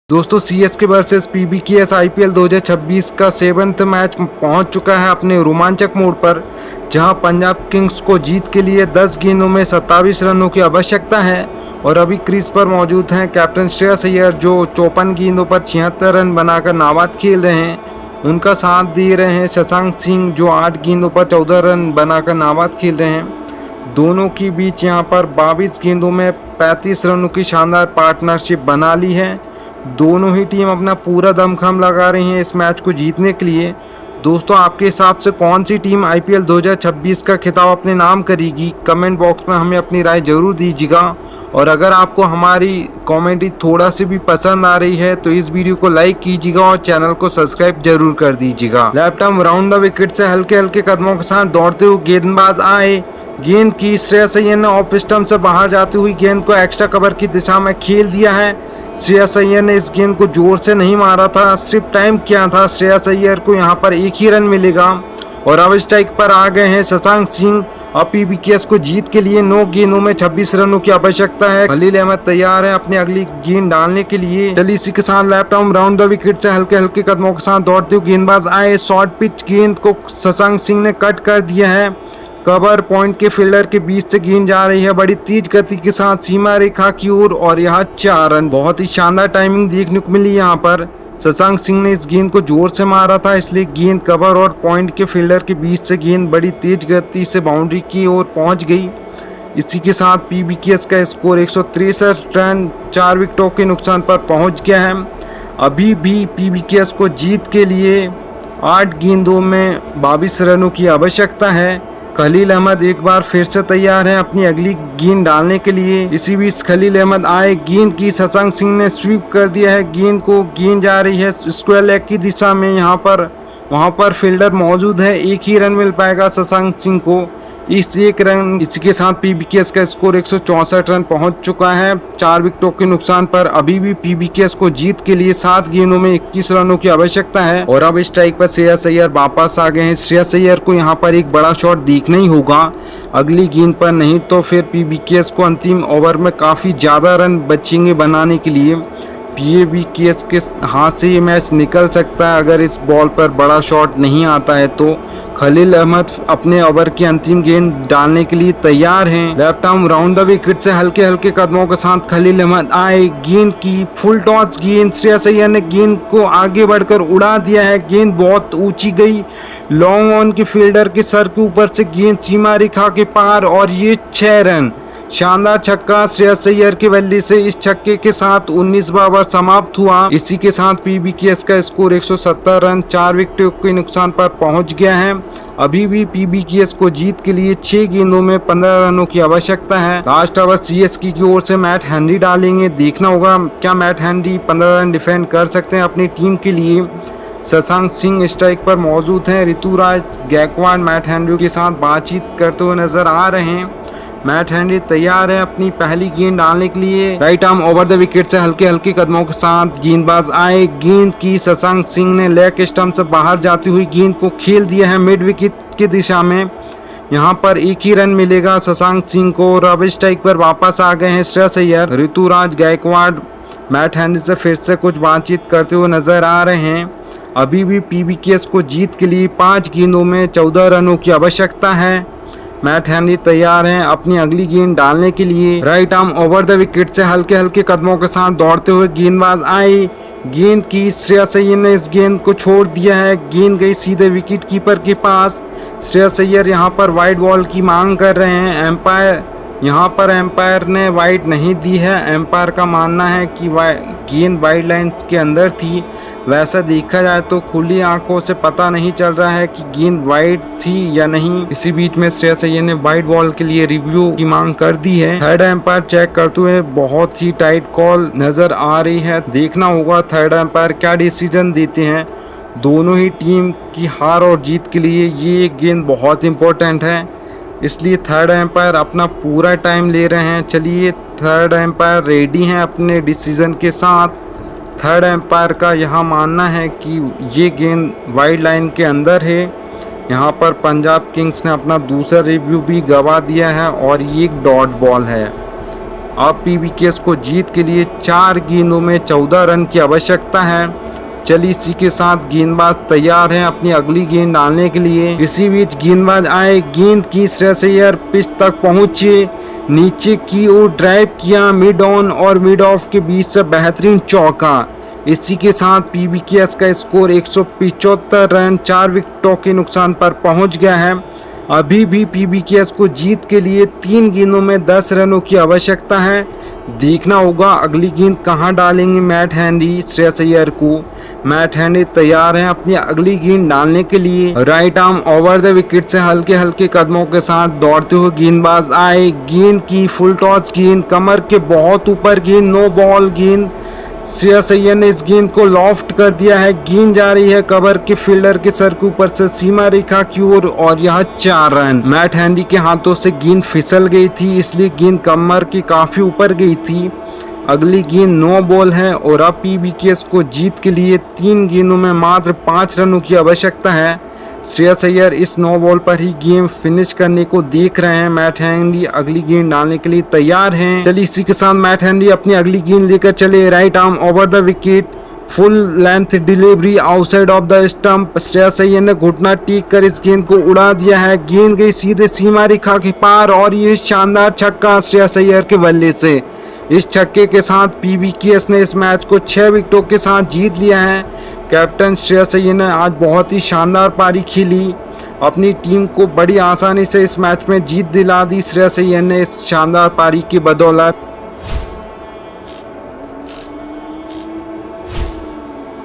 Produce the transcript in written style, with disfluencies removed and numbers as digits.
दोस्तों CSK versus PBKS IPL 2026 का 7वां match पहुंच चुका है अपने रोमांचक मोड़ पर, जहां पंजाब किंग्स को जीत के लिए 10 गेंदों में 27 रनों की आवश्यकता है। और अभी क्रीज पर मौजूद हैं कैप्टन श्रेयस अय्यर, जो 54 गेंदों पर 76 रन बनाकर नाबाद खेल रहे हैं। उनका साथ दे रहे हैं शशांक सिंह, जो 8 गेंदों पर 14 रन बनाकर नाबाद खेल रहे हैं। दोनों के बीच यहां पर 22 गेंदों में 35 रनों की शानदार पार्टनरशिप बना ली है। दोनों ही टीम अपना पूरा दमखम लगा रही हैं इस मैच को जीतने के लिए। दोस्तों, आपके हिसाब से कौन सी टीम आईपीएल 2026 का खिताब अपने नाम करेगी? कमेंट बॉक्स में हमें अपनी राय जरूर दीजिएगा। और अगर आपको हमारी कॉमेडी थोड़ा सी भी पसंद आ रही है तो इस वीडियो को लाइक कीजिएगा और चैनल को सब्सक्राइब जरूर कर दीजिएगा। Left arm round the wicket से हल्के हल्के कदमों के साथ दौड़ते हुए गेंदबाज आए। गेंद की श्रेयस अय्यर ने ऑफ स्टंप से बाहर जाती हुई गेंद को एक्स्ट्रा कवर की दिशा में खेल दिया है। श्रेयस अय्यर ने इस गेंद को जोर से नहीं मारा था, सिर्फ टाइम किया था। श्रेयस अय्यर को यहां पर एक ही रन मिलेगा। और अब स्ट्राइक पर आ गए हैं शशांक सिंह। अब पीबीकेएस को जीत के लिए 9 गेंदों में 26 रनों की आवश्यकता है। खलील अहमद तैयार है अपनी अगली गेंद डालने के लिए। चलिए इसी के साथ left arm round the wicket से हल्के हल्के कदमों के साथ दौड़ते हुए गेंदबाज आए। शॉर्ट पिच गेंद को शशांक सिंह ने कट कर दिया है। कवर पॉइंट के फील्डर के बीच से गेंद जा रही है बड़ी तेज गति के साथ सीमा रेखा की ओर, और यहाँ 4 रन। बहुत ही शानदार टाइमिंग देखने को मिली यहाँ पर। शशांक सिंह ने इस गेंद को जोर से मारा था, इसलिए गेंद कवर और पॉइंट के फील्डर के बीच से गेंद बड़ी तेज गति से बाउंड्री की ओर पहुंच गई। इसी के साथ पीबीकेएस का स्कोर 163 रन 4 विकेटों के नुकसान पर पहुंच गया है। अभी भी पीबीकेएस को जीत के लिए 8 गेंदों में 22 रनों की आवश्यकता है। खलील अहमद एक बार फिर से तैयार हैं अपनी अगली गेंद डालने के लिए। इसी बीच खलील अहमद आए, गेंद की शशांक सिंह ने स्वीप कर दिया है। गेंद जा रही है स्क्वायर लेग की दिशा में। वहां पर फील्डर मौजूद है, एक ही रन मिल पाएगा शशांक सिंह को। इसी के साथ पीबीकेएस का स्कोर 164 रन पहुंच चुका है 4 विकेटों के नुकसान पर। अभी भी पीबीकेएस को जीत के लिए 7 गेंदों में 21 रनों की आवश्यकता है। और अब स्ट्राइक पर श्रेयस अय्यर वापस आ गए हैं। श्रेयस अय्यर को यहां पर एक बड़ा शॉट देखना ही होगा अगली गेंद पर, नहीं तो फिर पीबीकेएस को अंतिम ओवर में काफी ज्यादा रन बचेंगे बनाने के लिए। पीबीकेएस के हाथ से ये मैच निकल सकता है अगर इस बॉल पर बड़ा शॉट नहीं आता है तो। खलील अहमद अपने ओवर की अंतिम गेंद डालने के लिए तैयार हैं। Left arm round the wicket से हल्के हल्के कदमों के साथ खलील अहमद आए। गेंद की फुल टॉस गेंद, श्रेयस अय्यर ने गेंद को आगे बढ़कर उड़ा दिया है। गेंद बहुत ऊंची गई, लॉन्ग ऑन के फील्डर के सर के ऊपर से गेंद सीमा रेखा के पार, और ये 6 रन। शानदार छक्का श्रेयस अय्यर की बल्ली से। इस छक्के के साथ 19वां ओवर समाप्त हुआ। इसी के साथ पीबीकेएस का स्कोर 170 रन 4 विकेटों के नुकसान पर पहुंच गया है। अभी भी पीबीकेएस को जीत के लिए 6 गेंदों में 15 रनों की आवश्यकता है। लास्ट ओवर सीएसके की ओर से मैट हेनरी डालेंगे। देखना होगा क्या मैट हेनरी 15 रन डिफेंड कर सकते हैं अपनी टीम के लिए। शशांक सिंह स्ट्राइक पर मौजूद हैं। ऋतुराज गायकवाड़ मैट हेनरी के साथ बातचीत करते हुए नजर आ रहे हैं। मैट हेनरी तैयार है अपनी पहली गेंद डालने के लिए। Right arm over the wicket से हल्के हल्के कदमों के साथ गेंदबाज आए। गेंद की शशांक सिंह ने लेग स्टंप से बाहर जाती हुई गेंद को खेल दिया है मिड विकेट की दिशा में। यहां पर एक ही रन मिलेगा शशांक सिंह को। रब स्ट्राइक पर वापस आ गए हैं श्रेयस अय्यर। ऋतुराज गायकवाड़ मैट हेनरी से फिर से कुछ बातचीत करते हुए नजर आ रहे हैं। अभी भी पीबीकेएस को जीत के लिए 5 गेंदों में 14 रनों की आवश्यकता है। मैट हेनरी तैयार हैं अपनी अगली गेंद डालने के लिए। Right arm over the wicket से हल्के हल्के कदमों के साथ दौड़ते हुए गेंदबाज आए। गेंद की श्रेयस अय्यर ने इस गेंद को छोड़ दिया है। गेंद गई सीधे विकेट कीपर के पास। श्रेयस अय्यर यहां पर वाइड बॉल की मांग कर रहे हैं। एम्पायर ने वाइड नहीं दी है। एम्पायर का मानना है कि गेंद वाइड लाइन के अंदर थी। वैसा देखा जाए तो खुली आंखों से पता नहीं चल रहा है कि गेंद वाइड थी या नहीं। इसी बीच में श्रेयस अय्यर ने वाइड बॉल के लिए रिव्यू की मांग कर दी है। थर्ड एम्पायर चेक करते हुए बहुत ही टाइट कॉल नजर आ रही है। देखना होगा थर्ड एम्पायर क्या डिसीजन देते हैं। दोनों ही टीम की हार और जीत के लिए ये गेंद बहुत इंपॉर्टेंट है, इसलिए थर्ड एम्पायर अपना पूरा टाइम ले रहे हैं। चलिए थर्ड एम्पायर रेडी हैं अपने डिसीजन के साथ। थर्ड एम्पायर का यहाँ मानना है कि ये गेंद वाइड लाइन के अंदर है। यहाँ पर पंजाब किंग्स ने अपना दूसरा रिव्यू भी गवा दिया है और ये एक डॉट बॉल है। अब पीबीकेएस को जीत के लिए 4 गेंदों में 14 रन की आवश्यकता है। चलिए इसी के साथ गेंदबाज तैयार हैं अपनी अगली गेंद डालने के लिए। इसी बीच गेंदबाज आए, गेंद की श्रेयस अय्यर पिच तक पहुंचे, नीचे की ओर ड्राइव किया, मिड ऑन और मिड ऑफ के बीच से बेहतरीन चौका। इसी के साथ पीबीकेएस का स्कोर 175 रन 4 विकेटों के नुकसान पर पहुंच गया है। अभी भी पीबीकेएस को जीत के लिए 3 गेंदों में 10 रनों की आवश्यकता है। देखना होगा अगली गेंद कहां डालेंगे मैट हेनरी श्रेयस अय्यर को। मैट हेनरी तैयार हैं अपनी अगली गेंद डालने के लिए। Right arm over the wicket से हल्के हल्के कदमों के साथ दौड़ते हुए गेंदबाज आए, गेंद की फुल टॉस गेंद, कमर के बहुत ऊपर गेंद, नो बॉल गेंद। श्रेयस अय्यर ने इस गेंद को लॉफ्ट कर दिया है, गेंद जा रही है कवर के फील्डर के सर के ऊपर से सीमा रेखा की ओर और यहाँ 4 रन। मैट हेनरी के हाथों से गेंद फिसल गई थी, इसलिए गेंद कमर के काफी ऊपर गई थी। अगली गेंद नो बॉल है और अब पीबीकेएस को जीत के लिए 3 गेंदों में मात्र 5 रनों की आवश्यकता है। श्रेयस अय्यर इस नो बॉल पर ही गेम फिनिश करने को देख रहे हैं। मैट हेनरी अगली गेंद डालने के लिए तैयार हैं। चलिए इसी के साथ मैट हेनरी अपनी अगली गेंद लेकर चले। Right arm over the wicket, full length delivery outside of the stump. Shreyas Iyer ने घुटना टेक कर इस गेंद को उड़ा दिया है, गेंद गई सीधे सीमा रेखा के पार और ये शानदार छक्का श्रेयस अय्यर के बल्ले से। इस छक्के के साथ पीबीकेएस ने इस मैच को 6 विकेटों के साथ जीत लिया है। कैप्टन श्रेयस अय्यर ने आज बहुत ही शानदार पारी खेली, अपनी टीम को बड़ी आसानी से इस मैच में जीत दिला दी श्रेयस अय्यर ने इस शानदार पारी की बदौलत।